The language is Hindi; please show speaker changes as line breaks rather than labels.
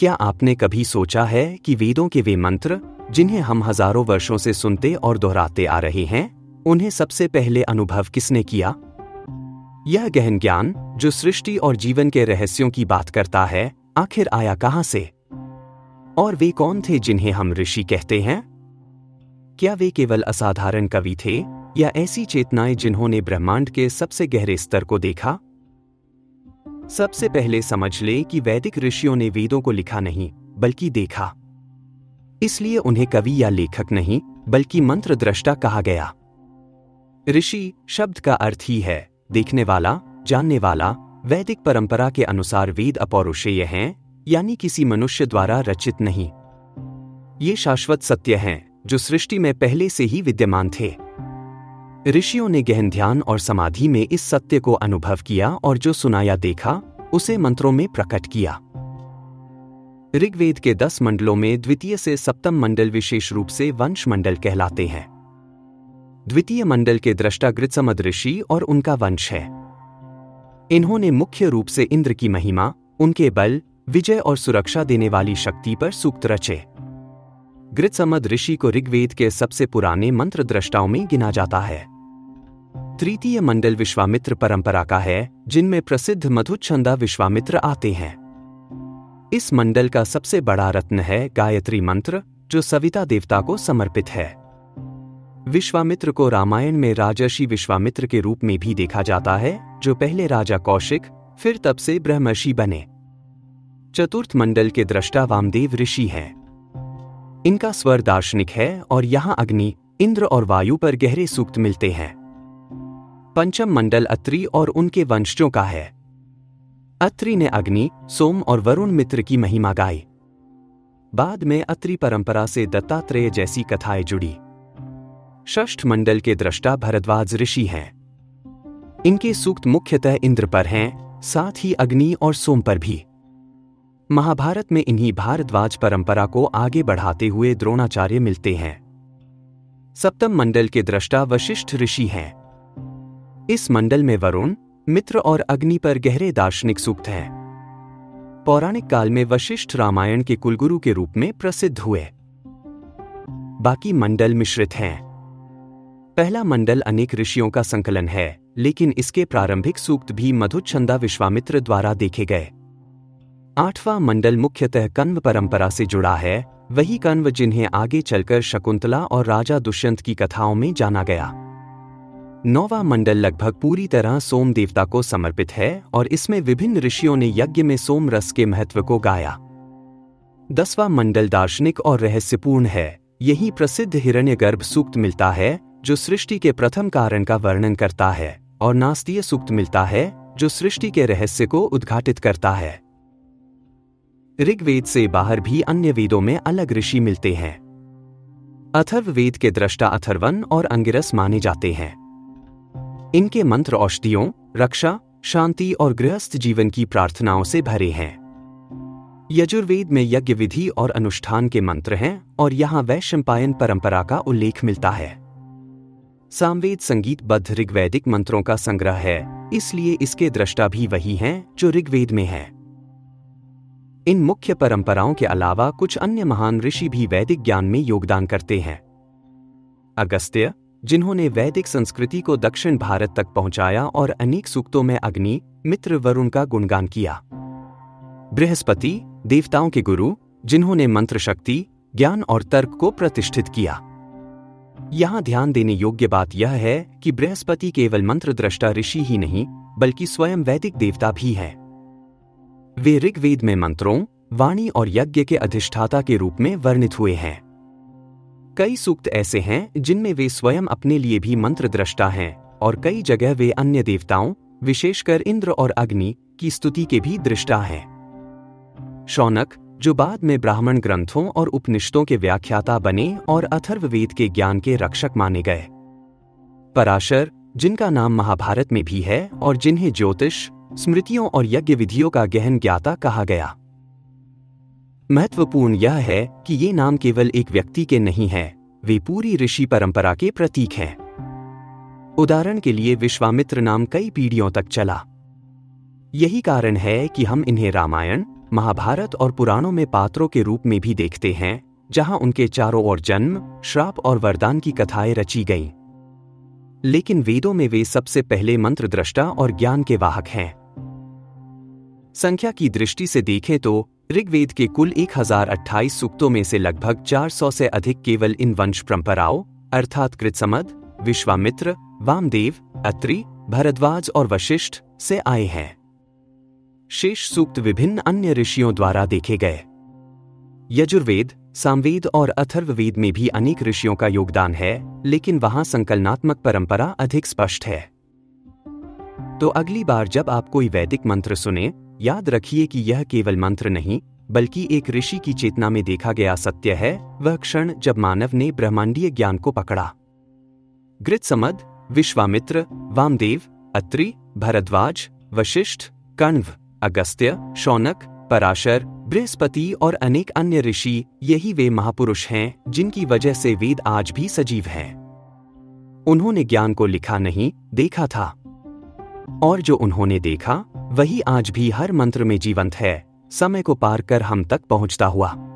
क्या आपने कभी सोचा है कि वेदों के वे मंत्र जिन्हें हम हजारों वर्षों से सुनते और दोहराते आ रहे हैं, उन्हें सबसे पहले अनुभव किसने किया? यह गहन ज्ञान जो सृष्टि और जीवन के रहस्यों की बात करता है, आखिर आया कहां से? और वे कौन थे जिन्हें हम ऋषि कहते हैं? क्या वे केवल असाधारण कवि थे या ऐसी चेतनाएं जिन्होंने ब्रह्मांड के सबसे गहरे स्तर को देखा? सबसे पहले समझ ले कि वैदिक ऋषियों ने वेदों को लिखा नहीं बल्कि देखा। इसलिए उन्हें कवि या लेखक नहीं बल्कि मंत्र दृष्टा कहा गया। ऋषि शब्द का अर्थ ही है देखने वाला, जानने वाला। वैदिक परंपरा के अनुसार वेद अपौरुषेय हैं, यानी किसी मनुष्य द्वारा रचित नहीं। ये शाश्वत सत्य हैं जो सृष्टि में पहले से ही विद्यमान थे। ऋषियों ने गहन ध्यान और समाधि में इस सत्य को अनुभव किया और जो सुना या देखा उसे मंत्रों में प्रकट किया। ऋग्वेद के 10 मंडलों में द्वितीय से सप्तम मंडल विशेष रूप से वंश मंडल कहलाते हैं। द्वितीय मंडल के दृष्टा गृत्समद ऋषि और उनका वंश है। इन्होंने मुख्य रूप से इंद्र की महिमा, उनके बल, विजय और सुरक्षा देने वाली शक्ति पर सूक्त रचे। गृत्समद ऋषि को ऋग्वेद के सबसे पुराने मंत्र दृष्टाओं में गिना जाता है। तृतीय मंडल विश्वामित्र परंपरा का है, जिनमें प्रसिद्ध मधुच्छंदा विश्वामित्र आते हैं। इस मंडल का सबसे बड़ा रत्न है गायत्री मंत्र, जो सविता देवता को समर्पित है। विश्वामित्र को रामायण में राजर्षि विश्वामित्र के रूप में भी देखा जाता है, जो पहले राजा कौशिक फिर तब से ब्रह्मर्षि बने। चतुर्थ मंडल के दृष्टा वामदेव ऋषि हैं। इनका स्वर दार्शनिक है और यहां अग्नि, इंद्र और वायु पर गहरे सूक्त मिलते हैं। पंचम मंडल अत्रि और उनके वंशजों का है। अत्रि ने अग्नि, सोम और वरुण मित्र की महिमा गाई। बाद में अत्रि परंपरा से दत्तात्रेय जैसी कथाएं जुड़ी। षष्ठ मंडल के दृष्टा भरद्वाज ऋषि हैं। इनके सूक्त मुख्यतः इंद्र पर हैं, साथ ही अग्नि और सोम पर भी। महाभारत में इन्हीं भारद्वाज परंपरा को आगे बढ़ाते हुए द्रोणाचार्य मिलते हैं। सप्तम मंडल के दृष्टा वशिष्ठ ऋषि हैं। इस मंडल में वरुण, मित्र और अग्नि पर गहरे दार्शनिक सूक्त हैं। पौराणिक काल में वशिष्ठ रामायण के कुलगुरु के रूप में प्रसिद्ध हुए। बाकी मंडल मिश्रित हैं। पहला मंडल अनेक ऋषियों का संकलन है, लेकिन इसके प्रारंभिक सूक्त भी मधुच्छंदा विश्वामित्र द्वारा देखे गए। आठवां मंडल मुख्यतः कण्व परंपरा से जुड़ा है, वही कण्व जिन्हें आगे चलकर शकुंतला और राजा दुष्यंत की कथाओं में जाना गया। नौवां मंडल लगभग पूरी तरह सोम देवता को समर्पित है और इसमें विभिन्न ऋषियों ने यज्ञ में सोम रस के महत्व को गाया। 10वां मंडल दार्शनिक और रहस्यपूर्ण है। यही प्रसिद्ध हिरण्यगर्भ सूक्त मिलता है, जो सृष्टि के प्रथम कारण का वर्णन करता है, और नास्तीय सूक्त मिलता है, जो सृष्टि के रहस्य को उद्घाटित करता है। ऋग्वेद से बाहर भी अन्य वेदों में अलग ऋषि मिलते हैं। अथर्ववेद के दृष्टा अथर्वन और अंगिरस माने जाते हैं। इनके मंत्र औषधियों, रक्षा, शांति और गृहस्थ जीवन की प्रार्थनाओं से भरे हैं। यजुर्वेद में यज्ञ विधि और अनुष्ठान के मंत्र हैं और यहाँ वैशंपायन परंपरा का उल्लेख मिलता है। सामवेद संगीतबद्ध ऋग्वैदिक मंत्रों का संग्रह है, इसलिए इसके दृष्टा भी वही हैं जो ऋग्वेद में है। इन मुख्य परंपराओं के अलावा कुछ अन्य महान ऋषि भी वैदिक ज्ञान में योगदान करते हैं। अगस्त्य, जिन्होंने वैदिक संस्कृति को दक्षिण भारत तक पहुंचाया और अनेक सूक्तों में अग्नि, मित्र, वरुण का गुणगान किया। बृहस्पति, देवताओं के गुरु, जिन्होंने मंत्र शक्ति, ज्ञान और तर्क को प्रतिष्ठित किया। यहां ध्यान देने योग्य बात यह है कि बृहस्पति केवल मंत्र दृष्टा ऋषि ही नहीं, बल्कि स्वयं वैदिक देवता भी हैं। वे ऋग्वेद में मंत्रों, वाणी और यज्ञ के अधिष्ठाता के रूप में वर्णित हुए हैं। कई सूक्त ऐसे हैं जिनमें वे स्वयं अपने लिए भी मंत्र दृष्टा हैं, और कई जगह वे अन्य देवताओं, विशेषकर इंद्र और अग्नि, की स्तुति के भी दृष्टा हैं। शौनक, जो बाद में ब्राह्मण ग्रंथों और उपनिषदों के व्याख्याता बने और अथर्ववेद के ज्ञान के रक्षक माने गए। पराशर, जिनका नाम महाभारत में भी है और जिन्हें ज्योतिष, स्मृतियों और यज्ञ विधियों का गहन ज्ञाता कहा गया। महत्वपूर्ण यह है कि ये नाम केवल एक व्यक्ति के नहीं हैं, वे पूरी ऋषि परंपरा के प्रतीक हैं। उदाहरण के लिए विश्वामित्र नाम कई पीढ़ियों तक चला। यही कारण है कि हम इन्हें रामायण, महाभारत और पुराणों में पात्रों के रूप में भी देखते हैं, जहां उनके चारों ओर जन्म, श्राप और वरदान की कथाएं रची गईं। लेकिन वेदों में वे सबसे पहले मंत्रद्रष्टा और ज्ञान के वाहक हैं। संख्या की दृष्टि से देखें तो ऋग्वेद के कुल 1028 सूक्तों में से लगभग 400 से अधिक केवल इन वंश परंपराओं अर्थात कृतसमद, विश्वामित्र, वामदेव, अत्रि, भरद्वाज और वशिष्ठ से आए हैं। शेष सूक्त विभिन्न अन्य ऋषियों द्वारा देखे गए। यजुर्वेद, सामवेद और अथर्ववेद में भी अनेक ऋषियों का योगदान है, लेकिन वहां संकलनात्मक परंपरा अधिक स्पष्ट है। तो अगली बार जब आप कोई वैदिक मंत्र सुने, याद रखिए कि यह केवल मंत्र नहीं, बल्कि एक ऋषि की चेतना में देखा गया सत्य है, वह क्षण जब मानव ने ब्रह्मांडीय ज्ञान को पकड़ा। कृतसमद, विश्वामित्र, वामदेव, अत्रि, भरद्वाज, वशिष्ठ, कण्व, अगस्त्य, शौनक, पराशर, बृहस्पति और अनेक अन्य ऋषि, यही वे महापुरुष हैं जिनकी वजह से वेद आज भी सजीव हैं। उन्होंने ज्ञान को लिखा नहीं, देखा था, और जो उन्होंने देखा वही आज भी हर मंत्र में जीवंत है, समय को पार कर हम तक पहुंचता हुआ।